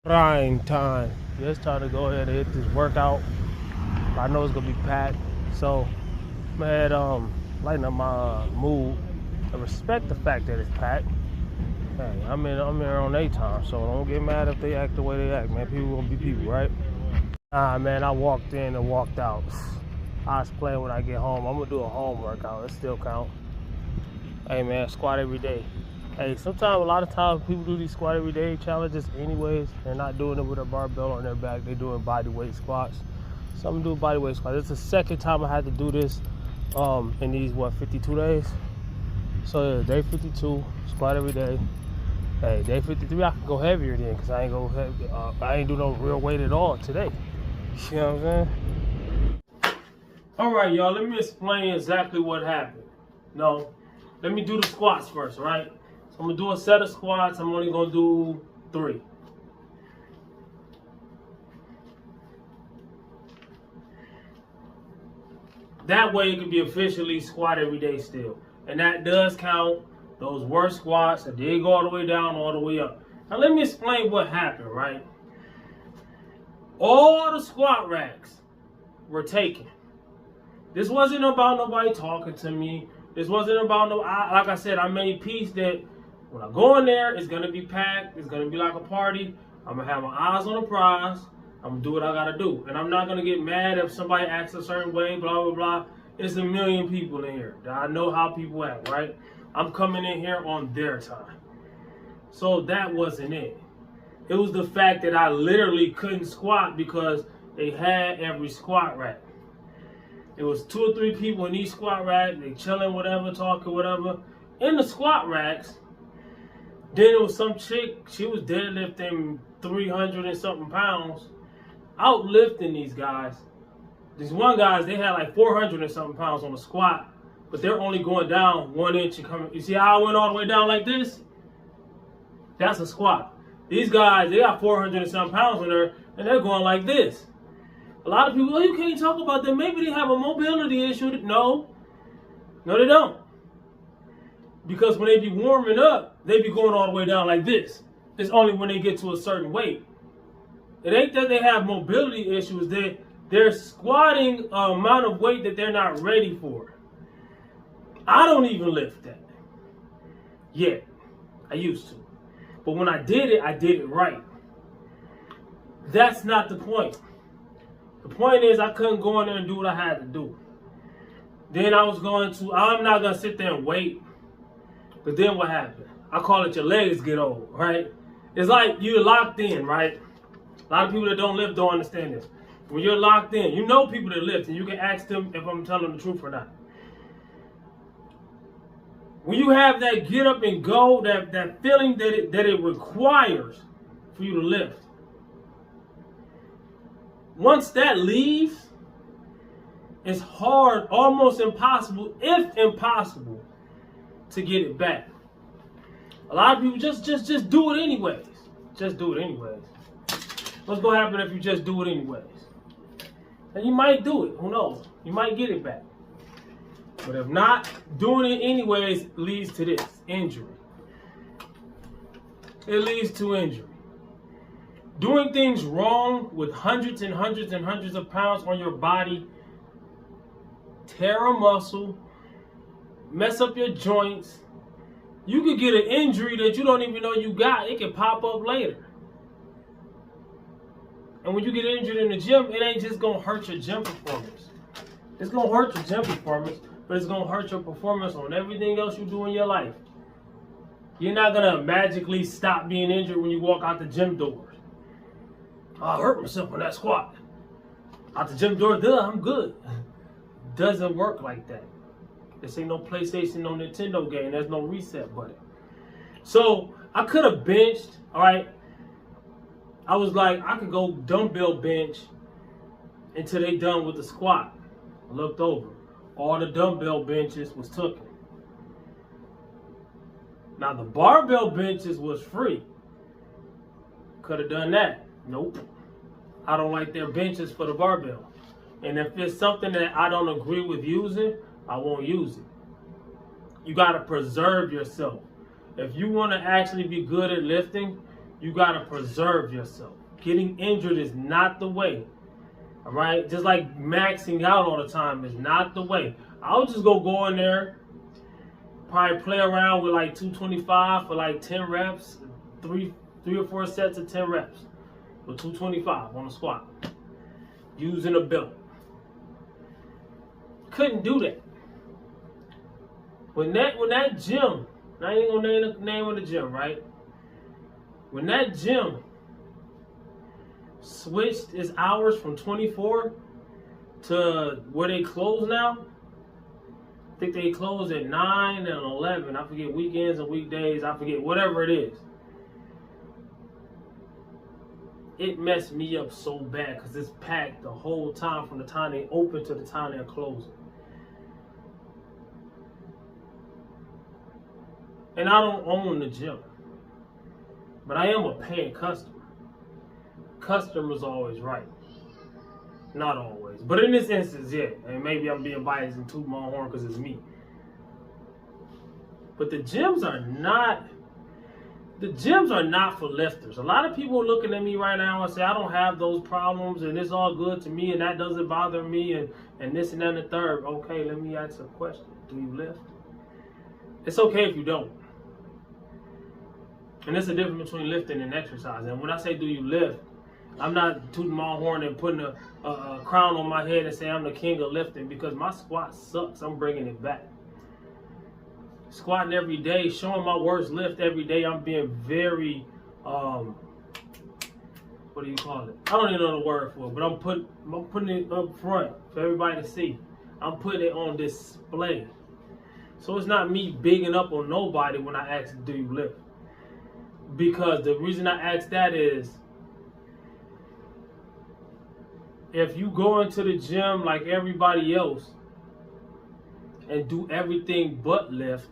Prime time. Just trying to go ahead and hit this workout. I know it's gonna be packed, so man, lighten up my mood. I respect the fact that it's packed. Hey, I'm here on their time, so don't get mad if they act the way they act, man. People gonna be people, right? Man, I walked in and walked out. I was playing when I get home. I'm gonna do a home workout. It still count. Hey man, squat every day. Hey, sometimes, a lot of times, people do these squat every day challenges anyways. They're not doing it with a barbell on their back. They're doing body weight squats. Some do body weight squats. It's the second time I had to do this in these, 52 days? So yeah, day 52, squat every day. Hey, day 53, I can go heavier then because I ain't go heavy. I ain't do no real weight at all today. You know what I'm saying? All right, y'all, let me explain exactly what happened. No, let me do the squats first, right? I'm gonna do a set of squats. I'm only gonna do 3. That way it can be officially squat every day still. And that does count. Those were squats. I did go all the way down, all the way up. Now let me explain what happened, right? All the squat racks were taken. This wasn't about nobody talking to me. This wasn't about like I said, I made peace that when I go in there, it's gonna be packed. It's gonna be like a party. I'm gonna have my eyes on the prize. I'm gonna do what I gotta do, and I'm not gonna get mad if somebody acts a certain way. Blah blah blah. It's a million people in here. I know how people act, right? I'm coming in here on their time, so that wasn't it. It was the fact that I literally couldn't squat because they had every squat rack. It was 2 or 3 people in each squat rack. They chilling, whatever, talking, whatever. In the squat racks. Then it was some chick, she was deadlifting 300 and something pounds, outlifting these guys. These one guys, they had like 400 and something pounds on the squat, but they're only going down 1 inch and coming. You see how I went all the way down like this? That's a squat. These guys, they got 400 and something pounds on there, and they're going like this. A lot of people, oh, you can't talk about them. Maybe they have a mobility issue. No, they don't. Because when they be warming up, they be going all the way down like this. It's only when they get to a certain weight. It ain't that they have mobility issues. They're squatting an amount of weight that they're not ready for. I don't even lift that yet. I used to. But when I did it right. That's not the point. The point is I couldn't go in there and do what I had to do. Then I'm not going to sit there and wait. But then what happened? I call it your legs get old, right? It's like you're locked in, right? A lot of people that don't lift don't understand this. When you're locked in, you know people that lift, and you can ask them if I'm telling the truth or not. When you have that get up and go, that feeling that it requires for you to lift. Once that leaves, it's hard, almost impossible, if impossible, to get it back. A lot of people just do it anyways. Just do it anyways. What's gonna happen if you just do it anyways? And you might do it, who knows? You might get it back. But if not, doing it anyways leads to this, injury. It leads to injury. Doing things wrong with hundreds and hundreds and hundreds of pounds on your body, tear a muscle, mess up your joints. You could get an injury that you don't even know you got. It can pop up later. And when you get injured in the gym, it ain't just gonna hurt your gym performance. It's gonna hurt your gym performance, but it's gonna hurt your performance on everything else you do in your life. You're not gonna magically stop being injured when you walk out the gym doors. I hurt myself on that squat. Out the gym door, I'm good. Doesn't work like that. This ain't no PlayStation, no Nintendo game. There's no reset button. So I could have benched, all right? I was like, I could go dumbbell bench until they done with the squat. I looked over. All the dumbbell benches was taken. Now the barbell benches was free. Could have done that. Nope. I don't like their benches for the barbell. And if it's something that I don't agree with using, I won't use it. You got to preserve yourself. If you want to actually be good at lifting, You got to preserve yourself. Getting injured is not the way. All right? Just like maxing out all the time is not the way. I'll just go in there, probably play around with like 225 for like 10 reps, three or four sets of 10 reps with 225 on the squat, using a belt. Couldn't do that. When that gym, I ain't gonna name the name of the gym, right? When that gym switched its hours from 24 to where they close now, I think they close at 9 and 11. I forget weekends and weekdays. I forget whatever it is. It messed me up so bad because it's packed the whole time from the time they open to the time they're closing. And I don't own the gym, but I am a paying customer. Customer's always right. Not always. But in this instance, yeah. And maybe I'm being biased and tooting my horn because it's me. But the gyms are not for lifters. A lot of people are looking at me right now and say, I don't have those problems and it's all good to me and that doesn't bother me and this and that and the third. Okay, let me ask a question. Do you lift? It's okay if you don't. And there's a difference between lifting and exercise. And when I say do you lift, I'm not tooting my horn and putting a crown on my head and saying I'm the king of lifting, because my squat sucks. I'm bringing it back. Squatting every day, showing my worst lift every day. I'm being very, what do you call it? I don't even know the word for it, but I'm putting it up front for everybody to see. I'm putting it on display. So it's not me bigging up on nobody when I ask, do you lift? Because the reason I ask that is, if you go into the gym like everybody else and do everything but lift,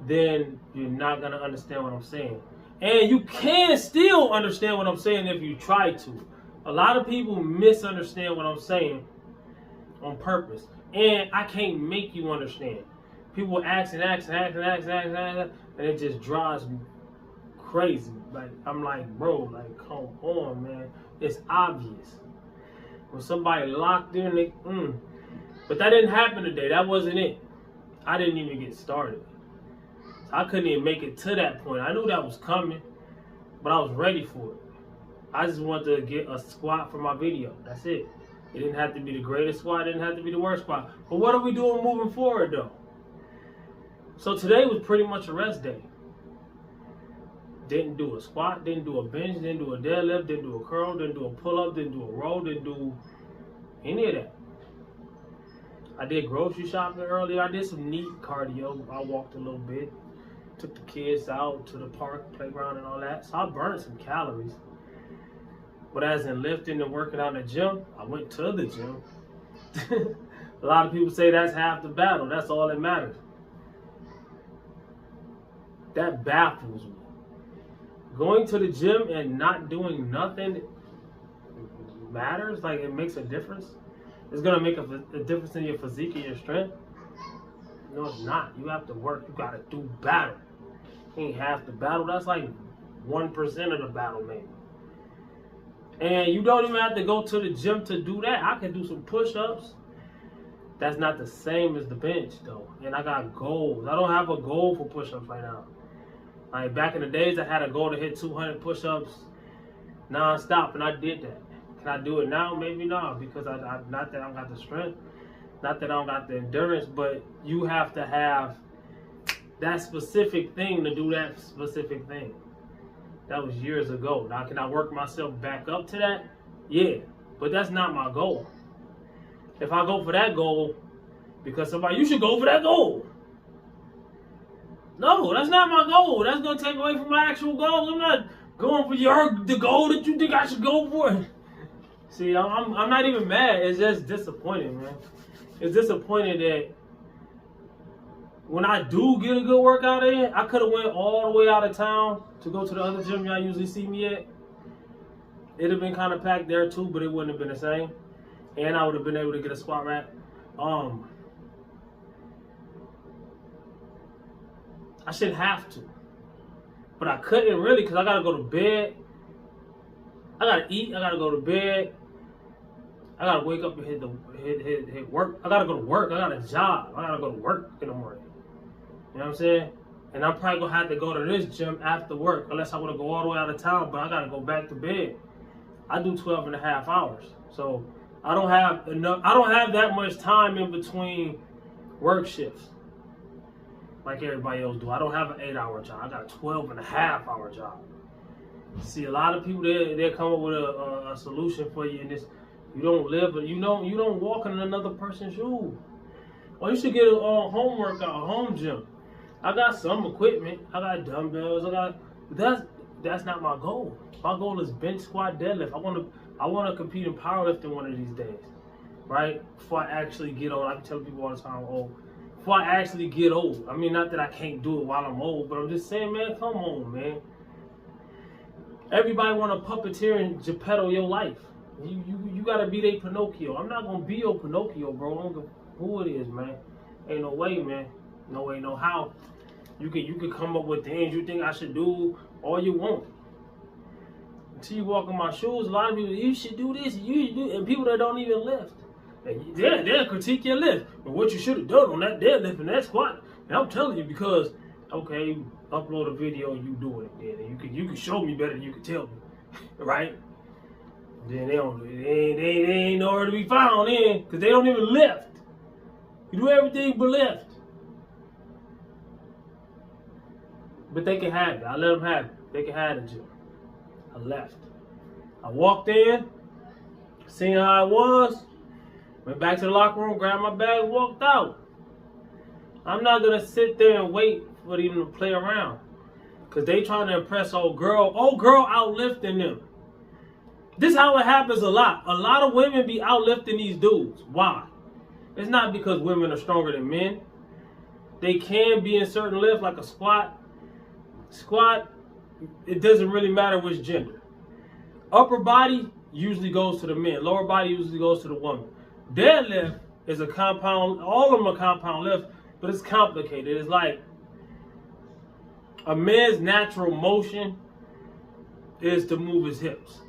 then you're not going to understand what I'm saying. And you can still understand what I'm saying if you try to. A lot of people misunderstand what I'm saying on purpose. And I can't make you understand. People ask, and it just drives me crazy. Like, I'm like, bro, like, come on, man. It's obvious. When somebody locked in, but that didn't happen today. That wasn't it. I didn't even get started. So I couldn't even make it to that point. I knew that was coming, but I was ready for it. I just wanted to get a squat for my video. That's it. It didn't have to be the greatest squat. It didn't have to be the worst squat. But what are we doing moving forward, though? So today was pretty much a rest day. Didn't do a squat, didn't do a bench, didn't do a deadlift, didn't do a curl, didn't do a pull-up, didn't do a row, didn't do any of that. I did grocery shopping earlier. I did some neat cardio. I walked a little bit, took the kids out to the park, playground and all that. So I burned some calories. But as in lifting and working out in the gym, I went to the gym. A lot of people say that's half the battle. That's all that matters. That baffles me. Going to the gym and not doing nothing matters? Like, it makes a difference? It's going to make a difference in your physique and your strength? No, it's not. You have to work. You got to do battle. Ain't half the battle. That's like 1% of the battle, maybe. And you don't even have to go to the gym to do that. I can do some push-ups. That's not the same as the bench, though. And I got goals. I don't have a goal for push-ups right now. Like, back in the days, I had a goal to hit 200 push-ups non-stop, and I did that. Can I do it now? Maybe not, because I not that I don't got the strength, not that I don't got the endurance, but you have to have that specific thing to do that specific thing. That was years ago. Now, can I work myself back up to that? Yeah, but that's not my goal. If I go for that goal, because somebody, you should go for that goal. No, that's not my goal. That's going to take away from my actual goals. I'm not going for the goal that you think I should go for. See, I'm not even mad. It's just disappointing, man. It's disappointing that when I do get a good workout in, I could have went all the way out of town to go to the other gym y'all usually see me at. It'd have been kind of packed there too, but it wouldn't have been the same. And I would have been able to get a squat rack. I shouldn't have to. But I couldn't really because I gotta go to bed. I gotta eat. I gotta go to bed. I gotta wake up and hit work. I gotta go to work. I got a job. I gotta go to work in the morning. You know what I'm saying? And I'm probably gonna have to go to this gym after work unless I want to go all the way out of town. But I gotta go back to bed. I do 12 and a half hours, so I don't have enough. I don't have that much time in between work shifts like everybody else do. I don't have an 8-hour job. I got a 12 and a half hour job. See, a lot of people they come up with a solution for you, and this you don't live, you don't walk in another person's shoes. Or you should get a home workout, a home gym. I got some equipment. I got dumbbells. But that's not my goal. My goal is bench, squat, deadlift. I want to compete in powerlifting one of these days, right? Before I actually get old. I tell people all the time, before I actually get old. I mean, not that I can't do it while I'm old, but I'm just saying, man, come on, man. Everybody want to puppeteer and Geppetto your life. You gotta be their Pinocchio. I'm not gonna be your Pinocchio, bro. I don't know who it is, man. Ain't no way, man. No way, no how. You could come up with things you think I should do all you want. Until you walk in my shoes, a lot of people, you should do this, you should do, and people that don't even lift. They'll critique your lift. But what you should have done on that deadlift and that squat. And I'm telling you because, okay, upload a video and you doing it then. And you can show me better than you can tell me. Right? Then they ain't nowhere to be found in because they don't even lift. You do everything but lift. But they can have it. I let them have it. They can have the gym. I left. I walked in, seen how it was, went back to the locker room, grabbed my bag, walked out. I'm not going to sit there and wait for them to play around. Because they trying to impress old girl. Old girl outlifting them. This is how it happens a lot. A lot of women be outlifting these dudes. Why? It's not because women are stronger than men. They can be in certain lifts like a squat. Squat, it doesn't really matter which gender. Upper body usually goes to the men. Lower body usually goes to the woman. Deadlift is a compound, all of them are compound lift, but it's complicated. It's like a man's natural motion is to move his hips.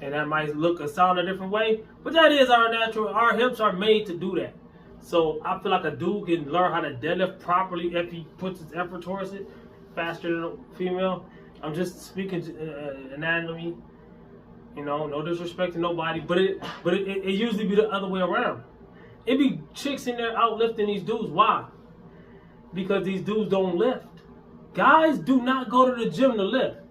And that might look and sound a different way, but that is our natural. Our hips are made to do that. So I feel like a dude can learn how to deadlift properly if he puts his effort towards it faster than a female. I'm just speaking to anatomy, you know, no disrespect to nobody, but it usually be the other way around. It be chicks in there outlifting these dudes. Why? Because these dudes don't lift. Guys do not go to the gym to lift.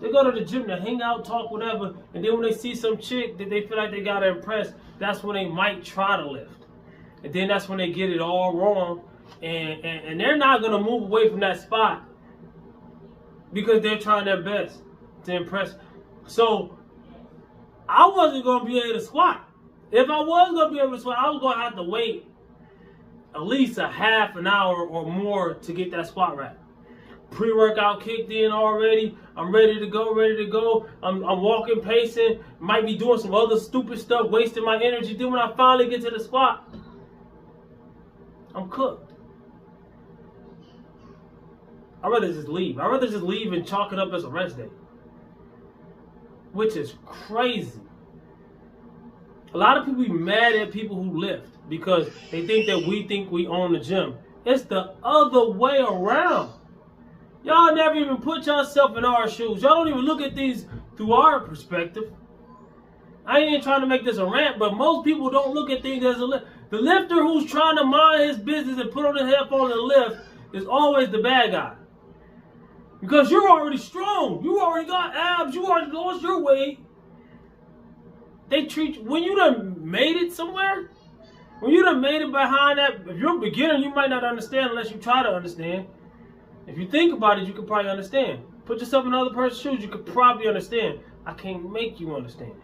They go to the gym to hang out, talk, whatever, and then when they see some chick that they feel like they gotta impress, that's when they might try to lift. And then that's when they get it all wrong, and they're not gonna move away from that spot because they're trying their best to impress. So I wasn't gonna be able to squat. If I was gonna be able to squat, I was gonna have to wait at least a half an hour or more to get that squat right. Pre-workout kicked in already. I'm ready to go. I'm walking, pacing. Might be doing some other stupid stuff, wasting my energy. Then when I finally get to the squat, I'm cooked. I'd rather just leave. I'd rather just leave and chalk it up as a rest day. Which is crazy. A lot of people be mad at people who lift because they think that we think we own the gym. It's the other way around. Y'all never even put yourself in our shoes. Y'all don't even look at things through our perspective. I ain't trying to make this a rant, but most people don't look at things as a lift. The lifter who's trying to mind his business and put on his headphone and lift is always the bad guy. Because you're already strong. You already got abs. You already lost your weight. They treat you, when you done made it somewhere, when you done made it behind that, if you're a beginner, you might not understand unless you try to understand. If you think about it, you can probably understand. Put yourself in another person's shoes, you could probably understand. I can't make you understand.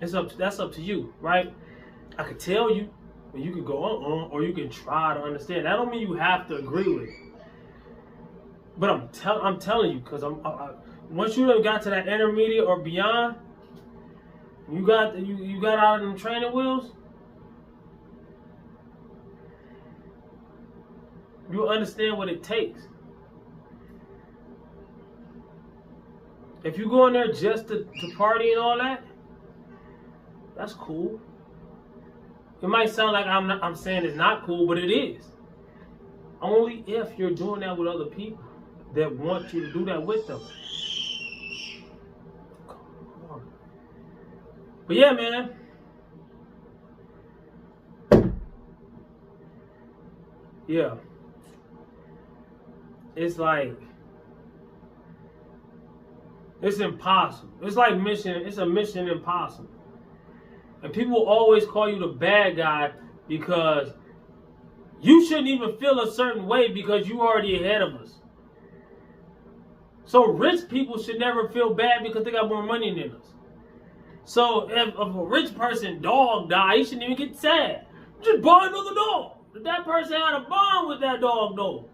That's up to you, right? I could tell you, and you could go or you can try to understand. That don't mean you have to agree with it. But I'm telling you, because once you got to that intermediate or beyond, you got out of them training wheels, you understand what it takes. If you go in there just to party and all that, that's cool. It might sound like I'm saying it's not cool, but it is. Only if you're doing that with other people that want you to do that with them. But yeah, man. Yeah. It's like, it's impossible. It's like it's a mission impossible. And people always call you the bad guy because you shouldn't even feel a certain way because you already ahead of us. So rich people should never feel bad because they got more money than us. So if a rich person dog die, he shouldn't even get sad. Just buy another dog. If that person had a bond with that dog though,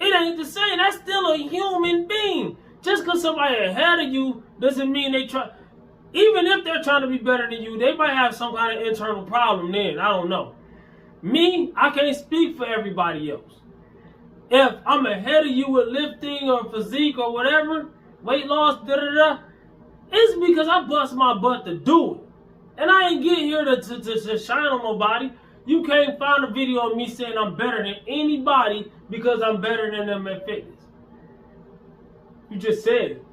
it ain't the same. That's still a human being. Just because somebody ahead of you doesn't mean they try. Even if they're trying to be better than you, they might have some kind of internal problem then. I don't know. Me, I can't speak for everybody else. If I'm ahead of you with lifting or physique or whatever, weight loss, it's because I bust my butt to do it. And I ain't get here to shine on nobody. You can't find a video of me saying I'm better than anybody because I'm better than them at fitness. You just said it.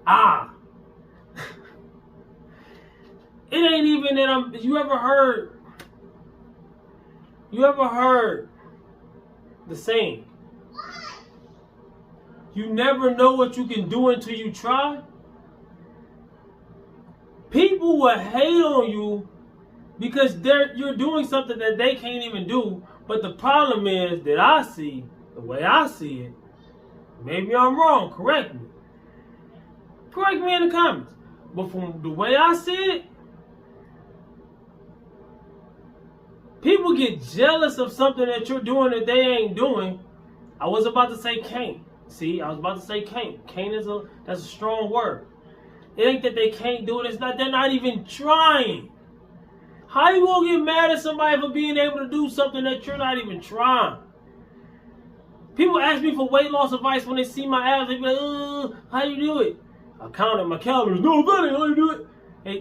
It ain't even that you ever heard the saying, you never know what you can do until you try? People will hate on you because you're doing something that they can't even do. But the problem is that I see, the way I see it, maybe I'm wrong, correct me. Correct me in the comments. But from the way I see it, people get jealous of something that you're doing that they ain't doing. I was about to say can't. See, I was about to say can't. Can't that's a strong word. It ain't that they can't do it. It's not, they're not even trying. How you gonna get mad at somebody for being able to do something that you're not even trying? People ask me for weight loss advice when they see my abs. They be like, how you do it? I counted my calories. No, that ain't how you do it.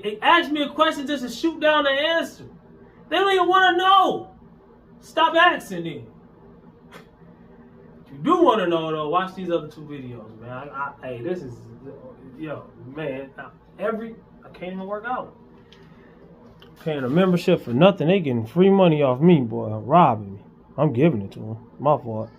They ask me a question just to shoot down the answer. They don't even want to know. Stop asking them. If you do want to know, though, watch these other two videos, man. Hey, this is, yo, man. I can't even work out. Paying a membership for nothing. They getting free money off me, boy. Robbing me. I'm giving it to them. My fault.